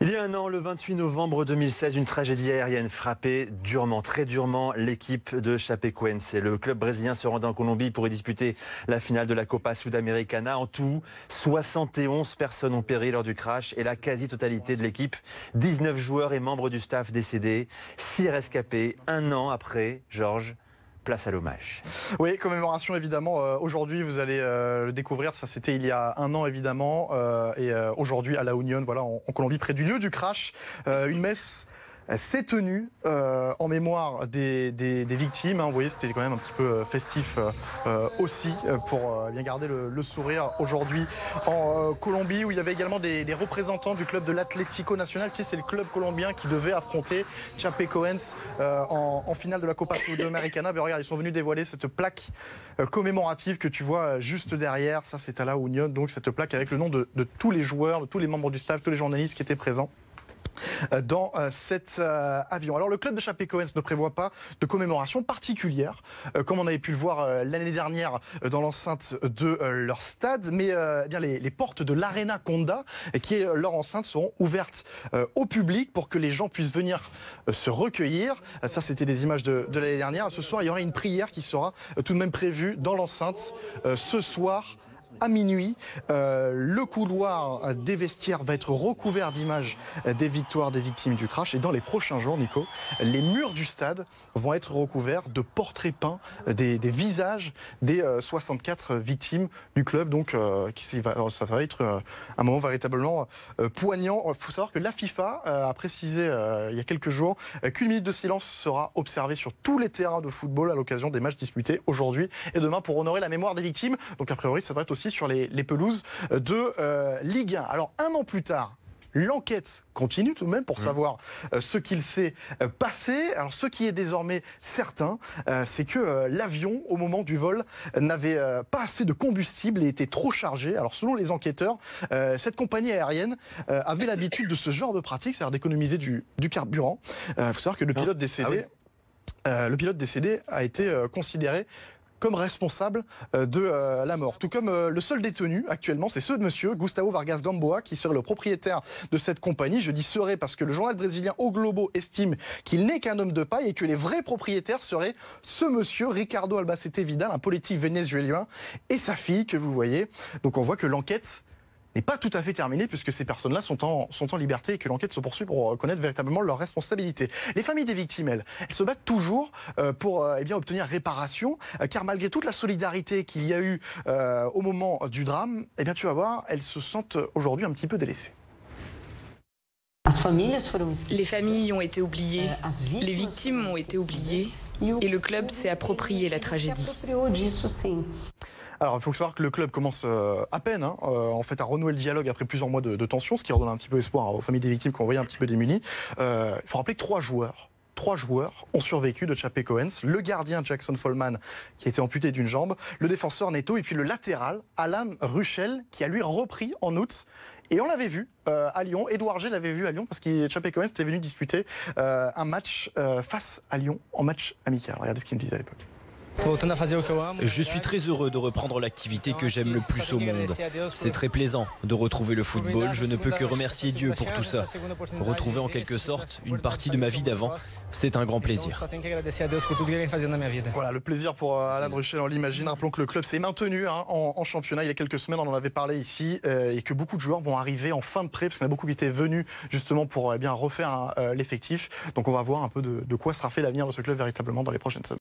Il y a un an, le 28 novembre 2016, une tragédie aérienne frappait durement, très durement, l'équipe de Chapecoense. Le club brésilien se rendait en Colombie pour y disputer la finale de la Copa Sudamericana. En tout, 71 personnes ont péri lors du crash et la quasi-totalité de l'équipe, 19 joueurs et membres du staff décédés, 6 rescapés. Un an après, Georges, place à l'hommage. Oui, commémoration évidemment. Aujourd'hui, vous allez le découvrir. Ça, c'était il y a un an évidemment. Aujourd'hui, à La Unión, voilà, en Colombie, près du lieu du crash, une messe s'est tenue en mémoire des victimes. Vous voyez, c'était quand même un petit peu festif aussi pour bien garder le sourire aujourd'hui en Colombie, où il y avait également des représentants du club de l'Atlético Nacional. C'est le club colombien qui devait affronter Chapecoense en finale de la Copa Sudamericana. Mais regarde, ils sont venus dévoiler cette plaque commémorative que tu vois juste derrière. Ça, c'est à La Unión, donc cette plaque avec le nom de tous les joueurs, de tous les membres du staff, tous les journalistes qui étaient présents dans cet avion. Alors le club de Chapecoense ne prévoit pas de commémoration particulière, comme on avait pu le voir l'année dernière dans l'enceinte de leur stade, mais bien les portes de l'Arena Conda, qui est leur enceinte, seront ouvertes au public pour que les gens puissent venir se recueillir. Ça, c'était des images de l'année dernière. Ce soir, il y aura une prière qui sera tout de même prévue dans l'enceinte ce soir à minuit. Le couloir des vestiaires va être recouvert d'images des victoires des victimes du crash. Et dans les prochains jours, Nico, les murs du stade vont être recouverts de portraits peints des visages des 64 victimes du club. Donc ça va être un moment véritablement poignant. Il faut savoir que la FIFA a précisé il y a quelques jours qu'une minute de silence sera observée sur tous les terrains de football à l'occasion des matchs disputés aujourd'hui et demain pour honorer la mémoire des victimes. Donc a priori, ça va être aussi sur les pelouses de Ligue 1. Alors un an plus tard, l'enquête continue tout de même pour savoir ce qu'il s'est passé. Alors ce qui est désormais certain, c'est que l'avion, au moment du vol, n'avait pas assez de combustible et était trop chargé. Alors selon les enquêteurs, cette compagnie aérienne avait l'habitude de ce genre de pratique, c'est-à-dire d'économiser du carburant. Il faut savoir que le pilote décédé, a été considéré comme responsable de la mort. Tout comme le seul détenu actuellement, c'est ceux de monsieur Gustavo Vargas Gamboa, qui serait le propriétaire de cette compagnie. Je dis serait parce que le journal brésilien O Globo estime qu'il n'est qu'un homme de paille et que les vrais propriétaires seraient ce monsieur Ricardo Albacete Vidal, un politique vénézuélien, et sa fille que vous voyez. Donc on voit que l'enquête n'est pas tout à fait terminée puisque ces personnes-là sont en liberté et que l'enquête se poursuit pour reconnaître véritablement leurs responsabilités. Les familles des victimes, elles se battent toujours pour obtenir réparation, car malgré toute la solidarité qu'il y a eu au moment du drame, tu vas voir, elles se sentent aujourd'hui un petit peu délaissées. Les familles ont été oubliées, les victimes ont été oubliées et le club s'est approprié la tragédie. Alors, il faut savoir que le club commence à peine en fait, à renouer le dialogue après plusieurs mois de tension, ce qui redonne un petit peu espoir aux familles des victimes qu'on voyait un petit peu démunies. Il faut rappeler que trois joueurs ont survécu de Chapecoense. Le gardien Jackson Follman, qui a été amputé d'une jambe, le défenseur Neto, et puis le latéral Alan Ruschel, qui a lui repris en août. Et on l'avait vu à Lyon, Édouard G l'avait vu à Lyon, parce que Chapecoense était venu disputer un match face à Lyon, en match amical. Regardez ce qu'il me disait à l'époque. Je suis très heureux de reprendre l'activité que j'aime le plus au monde. C'est très plaisant de retrouver le football. Je ne peux que remercier Dieu pour tout ça. Retrouver en quelque sorte une partie de ma vie d'avant, c'est un grand plaisir. Voilà, le plaisir pour Alan Ruschel, on l'imagine. Rappelons que le club s'est maintenu en championnat il y a quelques semaines, on en avait parlé ici, et que beaucoup de joueurs vont arriver en fin de prêt, parce qu'il y en a beaucoup qui étaient venus justement pour refaire l'effectif. Donc on va voir un peu de quoi sera fait l'avenir de ce club véritablement dans les prochaines semaines.